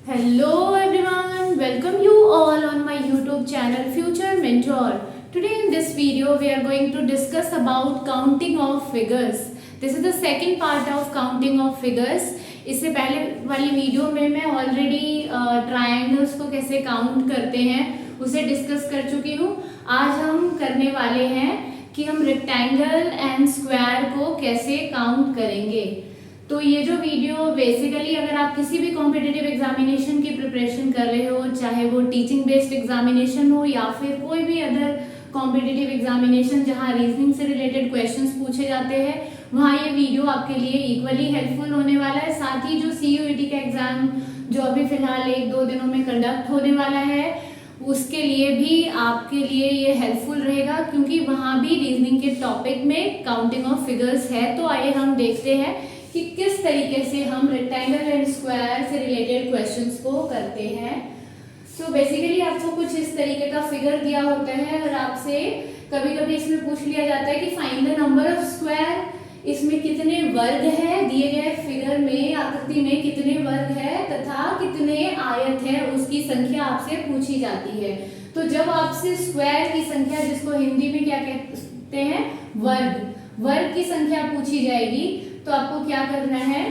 Hello everyone, welcome you all on my YouTube channel Future Mentor. Today in this video we are going to discuss about counting of figures. This is the second part of counting of figures. इससे पहले वाली video में मैं already triangles को कैसे count करते हैं उसे डिस्कस कर चुकी हूँ. आज हम करने वाले हैं कि हम रेक्टेंगल एंड स्क्वायर को कैसे काउंट करेंगे. तो ये जो वीडियो बेसिकली अगर आप किसी भी कॉम्पिटिटिव एग्जामिनेशन की प्रिपरेशन कर रहे हो, चाहे वो टीचिंग बेस्ड एग्जामिनेशन हो या फिर कोई भी अदर कॉम्पिटिटिव एग्जामिनेशन जहाँ रीजनिंग से रिलेटेड क्वेश्चंस पूछे जाते हैं, वहाँ ये वीडियो आपके लिए इक्वली हेल्पफुल होने वाला है. साथ ही जो CUET का एग्जाम जो अभी फिलहाल 1-2 दिनों में कंडक्ट होने वाला है उसके लिए भी आपके लिए ये हेल्पफुल रहेगा, क्योंकि वहाँ भी रीजनिंग के टॉपिक में काउंटिंग ऑफ फिगर्स है. तो आइए हम देखते हैं कि किस तरीके से हम रेक्टेंगल एंड स्क्वायर से रिलेटेड क्वेश्चंस को करते हैं. सो बेसिकली आपको कुछ इस तरीके का फिगर दिया होता है और आपसे कभी कभी इसमें पूछ लिया जाता है कि find the number of square. इसमें कितने वर्ग है, दिए गए फिगर में आकृति में कितने वर्ग है तथा कितने आयत है उसकी संख्या आपसे पूछी जाती है. तो जब आपसे स्क्वायर की संख्या, जिसको हिंदी में क्या कहते हैं, वर्ग की संख्या पूछी जाएगी, तो आपको क्या करना है,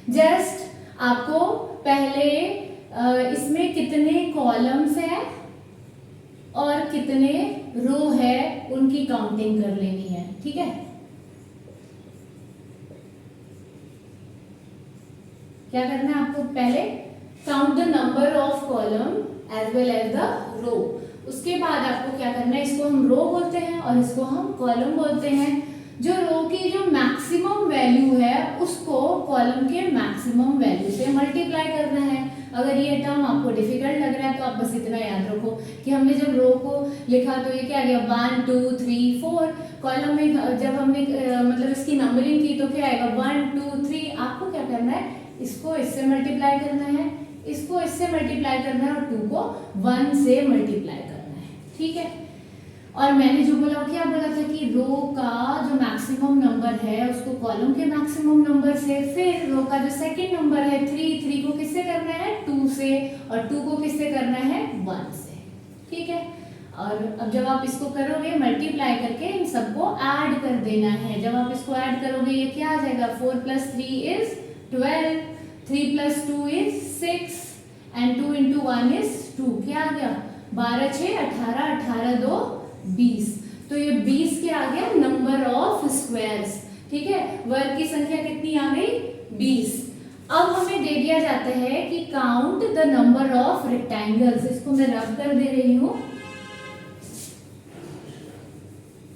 जस्ट आपको पहले इसमें कितने कॉलम्स है और कितने रो है उनकी काउंटिंग कर लेनी है. ठीक है, क्या करना है आपको, पहले count the number of column as well as the row. उसके बाद आपको क्या करना है, इसको हम रो बोलते हैं और इसको हम कॉलम बोलते हैं. जो रो की जो मैक्सिमम वैल्यू है उसको कॉलम के मैक्सिमम वैल्यू से मल्टीप्लाई करना है. अगर ये टर्म आपको डिफिकल्ट लग रहा है तो आप बस इतना याद रखो कि हमने जब रो को लिखा तो ये क्या आ गया, 1 2 3 4. कॉलम में जब हमने मतलब इसकी नंबरिंग की तो क्या आएगा, 1 2 3. आपको क्या करना है, इसको इससे मल्टीप्लाई करना है, इसको इससे मल्टीप्लाई करना है और 2 को 1 से मल्टीप्लाई करना है. ठीक है, और मैंने जो बोला, क्या बोला था कि रो का जो मैक्सिमम नंबर है उसको कॉलम के मैक्सिमम नंबर से, फिर रो का जो सेकंड नंबर है 3 को किससे करना है, 2 से, और 2 को किससे करना है, 1 से. ठीक है, और अब जब आप इसको करोगे मल्टीप्लाई करके इन सबको ऐड कर देना है. जब आप इसको ऐड करोगे ये क्या आ जाएगा, 4 + 3 इज 12, 3 + 2 इज 6 एंड 2 × 1 इज 2. क्या आ गया, 12 6 18, 18 2 20. तो ये 20 के आ गया नंबर ऑफ स्क्वायर्स. ठीक है, वर्ग की संख्या कितनी आ गई, 20. अब हमें दे दिया जाता है कि count the number of rectangles. इसको मैं रब कर दे रही हूँ.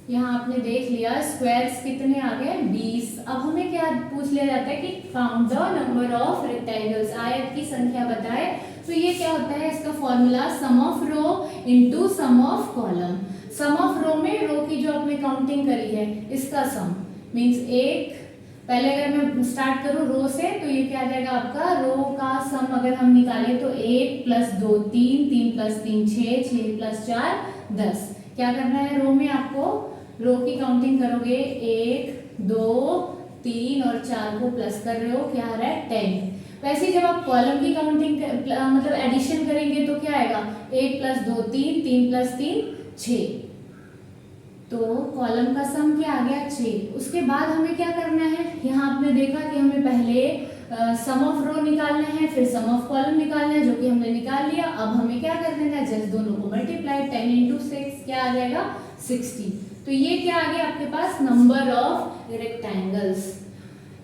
यहाँ आपने देख लिया स्क्वायर्स कितने आ गए, 20. अब हमें क्या पूछ लिया जाता है कि count the number of rectangles, आयत की संख्या बताए. तो ये क्या होता है, इसका formula sum of row into sum of column. Sum of row में रो की जो आपने काउंटिंग करी है इसका सम मींस 1. पहले अगर मैं स्टार्ट करूं रो से तो ये क्या आ जाएगा आपका, रो का सम अगर हम निकालें तो 1 + 2 3, 3 + 3 6, 6 + 4 10. क्या करना है, रो में आपको रो की काउंटिंग करोगे 1 2 3 और 4 को प्लस कर रहे हो, क्या आ रहा है 10. वैसे जब आप कॉलम की काउंटिंग मतलब एडिशन करेंगे तो क्या आएगा, 1 + 2 3, 3 + 3 6. तो कॉलम का सम क्या आ गया, 6. उसके बाद हमें क्या करना है, यहाँ आपने देखा कि हमें पहले सम ऑफ रो निकालना है, फिर सम ऑफ कॉलम निकालना है, जो कि हमने निकाल लिया. अब हमें क्या कर देना है, जस्ट दोनों को मल्टीप्लाई, 10 × 6 क्या आ जाएगा, 60. तो ये क्या आ गया आपके पास, नंबर ऑफ रेक्टेंगल्स.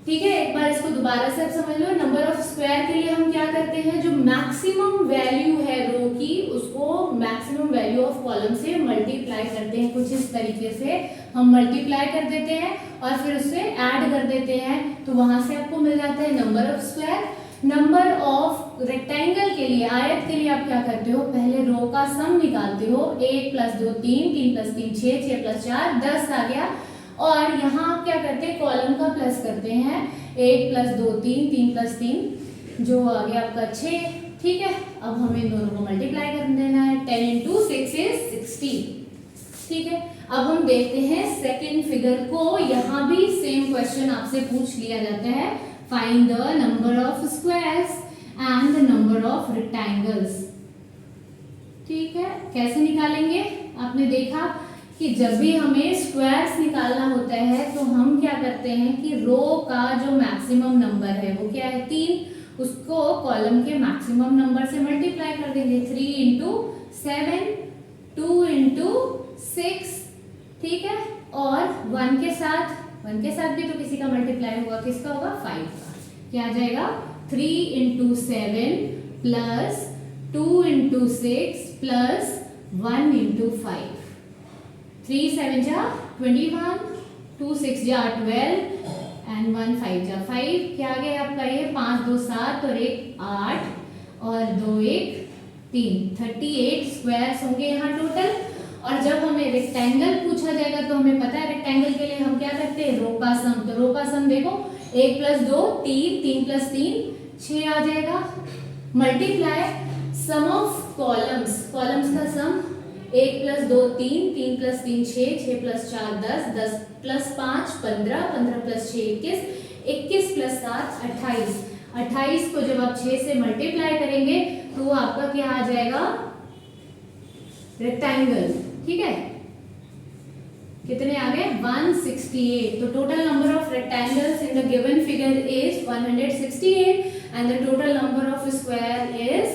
ठीक है, एक बार इसको दोबारा से आप समझ लो. नंबर ऑफ स्क्वायर के लिए हम क्या करते हैं, जो मैक्सिमम वैल्यू है रो की उसको मैक्सिमम वैल्यू ऑफ कॉलम से मल्टीप्लाई करते हैं. कुछ इस तरीके से हम मल्टीप्लाई कर देते हैं और फिर उससे ऐड कर देते हैं, तो वहां से आपको मिल जाता है number of square. Number of rectangle के लिए, आयत के लिए आप क्या करते हो, पहले रो का सम निकालते हो. 1 + 2 3, 3 + 3 6, 6 + 4 10 आ गया. और यहाँ आप क्या करते हैं, कॉलम का प्लस करते हैं, 1 + 2 3, 3 + 3 जो आ गया आपका 6. ठीक है, अब हमें दोनों को मल्टीप्लाई कर देना है, 10 × 6 इज 60. ठीक है, अब हम देखते हैं सेकंड फिगर को. यहाँ भी सेम क्वेश्चन आपसे पूछ लिया जाता है, find the number of squares and the number of rectangles. ठीक है, कैसे निकालेंगे? आपने देखा कि जब भी हमें स्क्वायर्स निकालना होता है तो हम क्या करते हैं कि रो का जो मैक्सिमम नंबर है वो क्या है 3, उसको कॉलम के मैक्सिमम नंबर से मल्टीप्लाई कर देंगे। 3 इंटू 7, 2 इंटू 6, ठीक है, और 1 के साथ भी तो किसी का मल्टीप्लाई होगा, किसका होगा 5 का। क्या आ जाएगा 3 into 7 plus 2 into 6 plus 1 into 5। 3 7 जा 21, 2 6 जा 12 एंड 1 5 जा 5। क्या आ गया आपका ये 5 2 7 और 1 8 और 2 1 3, 38 स्क्वायर्स होंगे यहाँ टोटल। और जब हमें रेक्टेंगल पूछा जाएगा तो हमें पता है रेक्टेंगल के लिए हम क्या करते हैं रो का सम। तो रो का सम देखो 1 + 2 3, 3 + 3 6 आ जाएगा। Multiply sum of columns, columns का सम 1 + 2 3, 3 + 3 6, 6 + 4 10, 10 + 5 15, 15 + 6 21, 21 + 7 28। 28 को जब आप 6 से मल्टीप्लाई करेंगे तो आपका क्या आ जाएगा रेक्टेंगल। ठीक है, कितने आ गए 168। तो total number of rectangles in the given figure is 168 and the total number of square is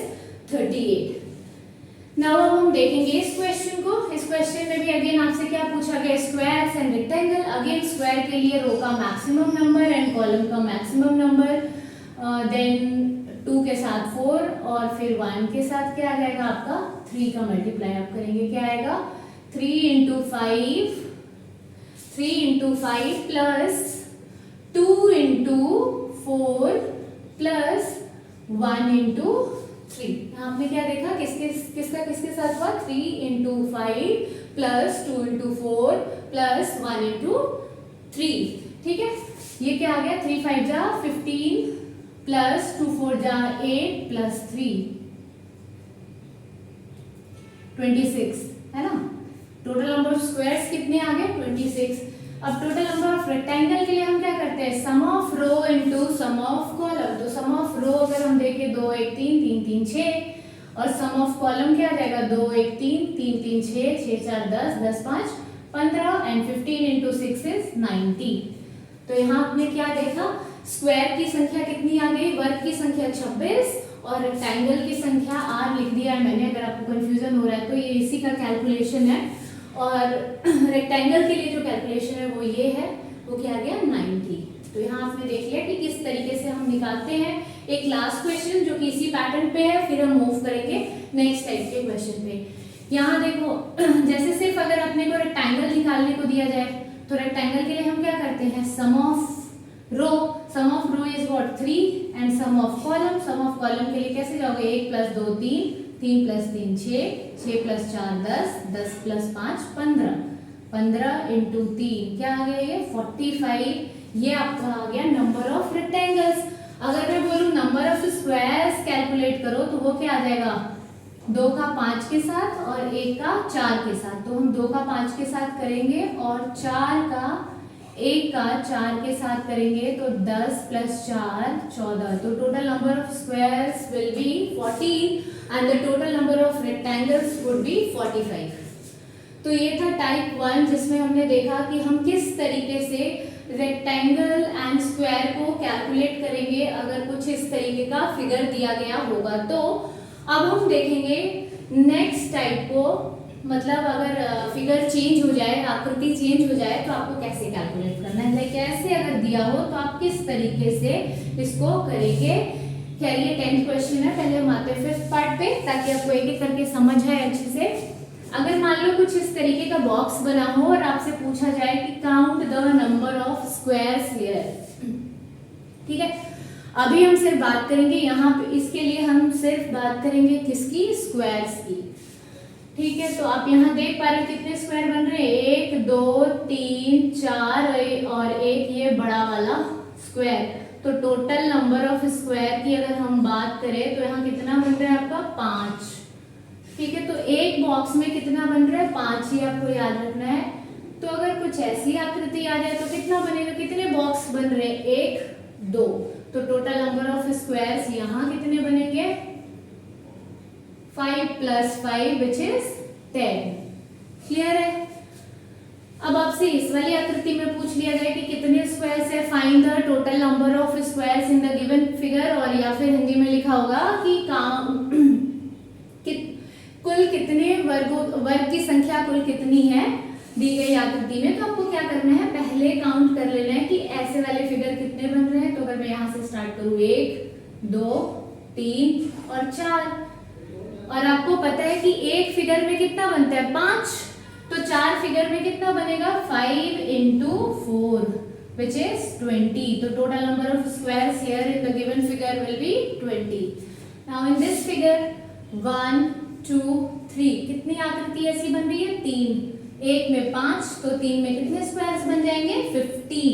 38। Now अब हम देखेंगे इस क्वेश्चन को। इस क्वेश्चन में भी अगेन आपसे क्या पूछा गया squares and rectangle. Again square के लिए रो का मैक्सिमम नंबर एंड कॉलम का मैक्सिमम नंबर, देन 2 के साथ 4 और फिर 1 के साथ क्या आ जाएगा आपका 3 का मल्टीप्लाई आप करेंगे। क्या आएगा 3 into 5 plus 2 into 4 plus 1 into 3। आपने क्या देखा किसके साथ हुआ 3 into 5 plus 2 into 4 plus 1 into 3। ठीक है, ये क्या आ गया 3 5 जा 15 प्लस 2 4 जा 8 प्लस 3 26 है ना। टोटल नंबर ऑफ स्क्वायर्स कितने आ गए 26। अब टोटल नंबर ऑफ रेक्टेंगल के लिए हम क्या करते हैं sum of row into sum of column. तो सम ऑफ रो अगर हम देखें 2 1 3 3 3 6 और सम ऑफ कॉलम क्या आ जाएगा 2 1 3 3 3 6 6 4 10 10 5 15 एंड 15 इंटू 6 इज 90। तो यहाँ आपने क्या देखा स्क्वायर की संख्या कितनी आ गई, वर्ग की संख्या 26 और रेक्टेंगल की संख्या r लिख दिया है मैंने। अगर आपको कंफ्यूजन हो रहा है तो ये इसी का कैलकुलेशन है और रेक्टेंगल के लिए जो कैलकुलेशन है वो ये है, वो क्या आ गया 90। तो यहाँ आपने देख लिया कि किस तरीके से हम निकालते हैं। एक लास्ट क्वेश्चन जो कि इसी पैटर्न पे है, फिर हम मूव करेंगे नेक्स्ट टाइप के क्वेश्चन पे। यहाँ देखो जैसे सिर्फ अगर अपने को रेक्टेंगल निकालने को दिया जाए तो रेक्टेंगल के लिए हम क्या करते हैं sum of row is what 3 and sum of column के लिए कैसे जाओगे 1 + 2 3, 3 + 3 6, 6 + 4 10, 10 + 5 15, 15 इंटू 3 क्या आ गया ये 45। ये आपका आ गया नंबर ऑफ रेक्टेंगल्स। अगर मैं बोलूं नंबर ऑफ स्क्वायर्स कैलकुलेट करो तो वो क्या आ जाएगा 2 का 5 के साथ और 1 का 4 के साथ। तो हम 2 का 5 के साथ करेंगे और 4 का 1 का 4 के साथ करेंगे तो 10 + 4 14। तो total number of squares will be 14 and the total number of rectangles would be 45। तो ये था टाइप 1 जिसमें हमने देखा कि हम किस तरीके से रेक्टेंगल एंड स्क्वायर को कैलकुलेट करेंगे अगर कुछ इस तरीके का फिगर दिया गया होगा। तो अब हम देखेंगे नेक्स्ट टाइप को, मतलब अगर फिगर चेंज हो जाए, आकृति चेंज हो जाए तो आपको कैसे कैलकुलेट करना है, लाइक ऐसे अगर दिया हो तो आप किस तरीके से इसको करेंगे। खैर ये 10th क्वेश्चन है, पहले हम आते हैं 5th पार्ट पे ताकि आपको एक एक करके समझ आए अच्छे से। अगर मान लो कुछ इस तरीके का बॉक्स बना हो और आपसे पूछा जाए कि count the number of squares here, ठीक है। अभी हम सिर्फ बात करेंगे यहाँ पे, इसके लिए हम सिर्फ बात करेंगे किसकी स्क्वायर्स की, ठीक है। तो आप यहाँ देख पा रहे हो कितने स्क्वायर बन रहे हैं 1 2 3 4 और एक ये बड़ा वाला स्क्वायर। तो टोटल नंबर ऑफ स्क्वायर की अगर हम बात करें तो यहाँ कितना बन रहा है आपका 5, ठीक है। तो एक बॉक्स में कितना बन रहा है 5 ही आपको याद रखना है। तो अगर कुछ ऐसी आकृति आ जाए तो कितना बनेगा, कितने बॉक्स बन रहे हैं 1 2, तो टोटल नंबर ऑफ स्क्वायर्स यहाँ कितने बनेंगे 5 + 5 विच इज 10। क्लियर है। अब आपसे इस वाली आकृति में पूछ लिया जाए कि कितने स्क्वायर्स है, find the total number of squares in the given figure, और या फिर हिंदी में लिखा होगा कि कुल कितने वर्ग की संख्या कुल कितनी है दी गई आकृति में। तो आपको क्या करना है, पहले काउंट कर लेना है कि ऐसे वाले फिगर कितने बन रहे हैं। तो अगर मैं यहाँ से स्टार्ट करूँ 1 2 3 और 4, और आपको पता है कि एक फिगर में कितना बनता है 5, तो 4 फिगर में कितना बनेगा 5 × 4 which is 20. तो total number of squares here in the given figure will be 20. Now in this figure 1 2 3 कितनी आकृति ऐसी बन रही है 3, एक में 5 तो 3 में कितने स्क्वायर्स बन जाएंगे 15.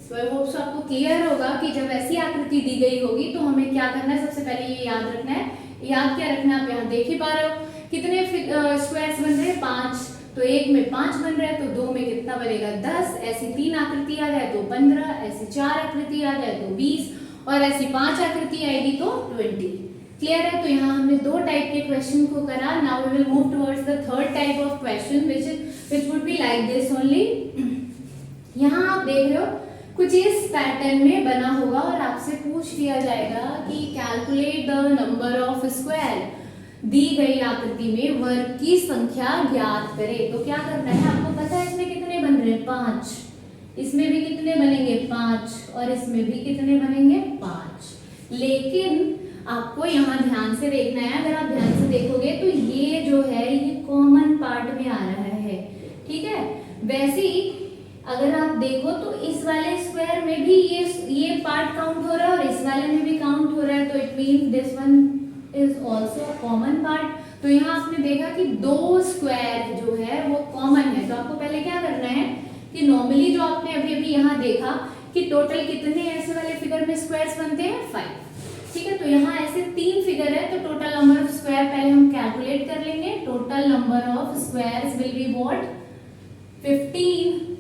So I hope so आपको क्लियर होगा कि जब ऐसी आकृति दी गई होगी तो हमें क्या करना है, सबसे पहले ये याद रखना है। याद क्या रखना है, आप यहाँ देख ही पा रहे हो कितने स्क्वायर्स बन रहे हैं 5, तो एक में 5 बन रहा है तो 2 में कितना बनेगा 10, ऐसी 3 आकृति आ जाए तो 15, ऐसी 4 आकृति आ जाए तो 20, और ऐसी 5 आकृति आएगी तो 20. क्लियर है। तो यहाँ हमने 2 टाइप के क्वेश्चन को करा। Now we will move towards the third type of question which would be like this only. यहाँ आप देख रहे हो कुछ इस पैटर्न में बना होगा और आपसे पूछ लिया जाएगा कि calculate the number of square, दी गई आकृति में वर्ग की संख्या ज्ञात करें। तो क्या करना है, आपको पता है इसमें कितने बन रहे हैं 5, इसमें भी कितने बनेंगे 5, और इसमें भी कितने बनेंगे 5। लेकिन आपको यहाँ ध्यान से देखना है, अगर आप ध्यान से देखोगे तो ये जो है ये कॉमन पार्ट में आ रहा है, ठीक है। वैसे ही अगर आप देखो तो इस वाले स्क्वायर में भी ये पार्ट काउंट हो रहा है और इस वाले में भी काउंट हो रहा है, तो it means this one is also a common part. तो यहाँ आपने देखा कि 2 स्क्वायर जो है वो कॉमन है। तो आपको पहले क्या करना है कि नॉर्मली जो आपने अभी अभी यहाँ देखा कि टोटल कितने ऐसे वाले फिगर में स्क्वायर्स बनते हैं 5, ठीक है। तो यहाँ ऐसे 3 फिगर है तो टोटल नंबर ऑफ स्क्वायर पहले हम कैलकुलेट कर लेंगे। Total number of squares will be what 15,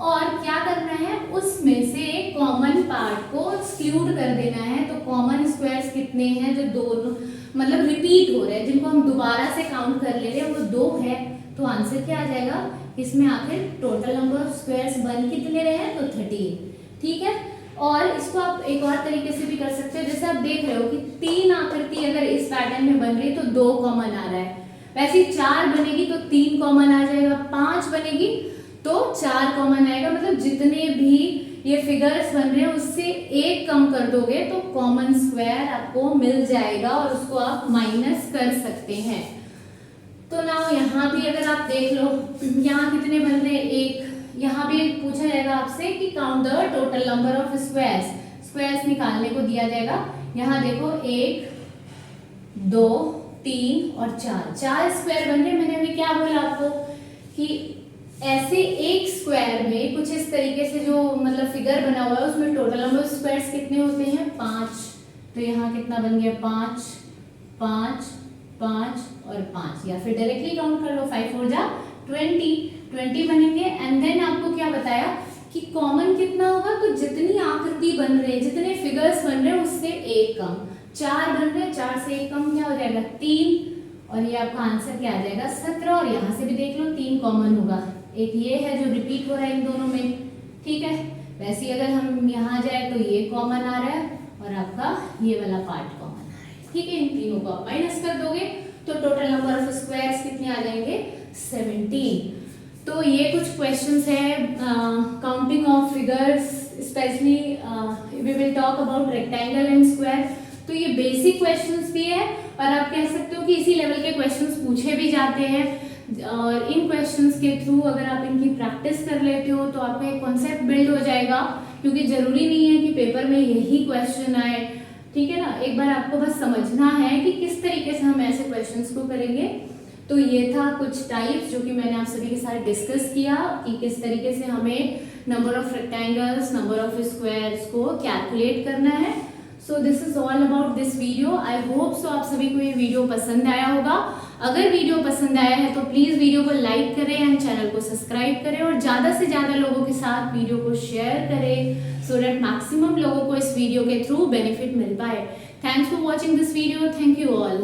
और क्या करना है उसमें से कॉमन पार्ट को एक्सक्लूड कर देना है। तो कॉमन स्क्वायर्स कितने हैं जो दोनों मतलब रिपीट हो रहे हैं, जिनको हम दोबारा से काउंट कर ले रहे हैं, वो 2 है। तो आंसर क्या आ जाएगा इसमें, आखिर टोटल नंबर ऑफ स्क्वायर्स बन कितने रहे हैं तो 13, ठीक है। और इसको आप एक और तरीके से भी कर सकते हो, जैसे आप देख रहे हो कि 3 आकृति अगर इस पैटर्न में बन रही है तो 2 कॉमन आ रहा है, वैसे 4 बनेगी तो 3 कॉमन आ जाएगा, 5 बनेगी तो 4 कॉमन आएगा। मतलब जितने भी ये फिगर्स बन रहे हैं उससे 1 कम कर दोगे तो कॉमन स्क्वायर आपको मिल जाएगा और उसको आप माइनस कर सकते हैं। तो ना यहाँ भी अगर आप देख लो यहाँ कितने बन रहे हैं 1, यहाँ भी पूछा जाएगा आपसे कि count the total number of squares निकालने को दिया जाएगा। यहाँ देखो 1 2 3 और 4 स्क्वायर बन रहे। मैंने अभी क्या बोला आपको कि ऐसे एक स्क्वायर में कुछ इस तरीके से जो मतलब फिगर बना हुआ है उसमें टोटल नंबर ऑफ स्क्वायर्स कितने होते हैं 5। तो यहाँ कितना बन गया 5 5 5 और 5, या फिर डायरेक्टली काउंट कर लो 5 4 जा 20 बनेंगे। एंड देन आपको क्या बताया कि कॉमन कितना होगा, तो जितनी आकृति बन रहे हैं जितने फिगर्स बन रहे हैं उससे 1 कम, 4 बन रहे हैं 4 से 1 कम क्या हो जाएगा 3, और ये आपका आंसर क्या आ जाएगा 17। और यहाँ से भी देख लो 3 कॉमन होगा, एक ये है जो रिपीट हो रहा है इन दोनों में, ठीक है। वैसे अगर हम यहाँ जाए तो ये कॉमन आ रहा है और आपका ये वाला पार्ट कॉमन आ रहा है, ठीक है। इन तीनों को आप माइनस कर दोगे तो टोटल नंबर ऑफ स्क्वायर्स कितने आ जाएंगे 17। तो ये कुछ क्वेश्चंस है counting of figures, specially we will talk about rectangle and square. तो ये बेसिक क्वेश्चंस भी है और आप कह सकते हो कि इसी लेवल के क्वेश्चंस पूछे भी जाते हैं, और इन क्वेश्चंस के थ्रू अगर आप इनकी प्रैक्टिस कर लेते हो तो आपका एक कॉन्सेप्ट बिल्ड हो जाएगा, क्योंकि जरूरी नहीं है कि पेपर में यही क्वेश्चन आए, ठीक है ना। एक बार आपको बस समझना है कि किस तरीके से हम ऐसे क्वेश्चंस को करेंगे। तो ये था कुछ टाइप्स जो कि मैंने आप सभी के साथ डिस्कस किया कि किस तरीके से हमें number of rectangles, number of squares को कैलकुलेट करना है। So this is all about this video. I hope so आप सभी को ये वीडियो पसंद आया होगा। अगर वीडियो पसंद आया है तो प्लीज वीडियो को लाइक करें एंड चैनल को सब्सक्राइब करें और ज्यादा से ज्यादा लोगों के साथ वीडियो को शेयर करें सो दैट मैक्सिमम लोगों को इस वीडियो के थ्रू बेनिफिट मिल पाए। Thanks for watching this video, thank you all.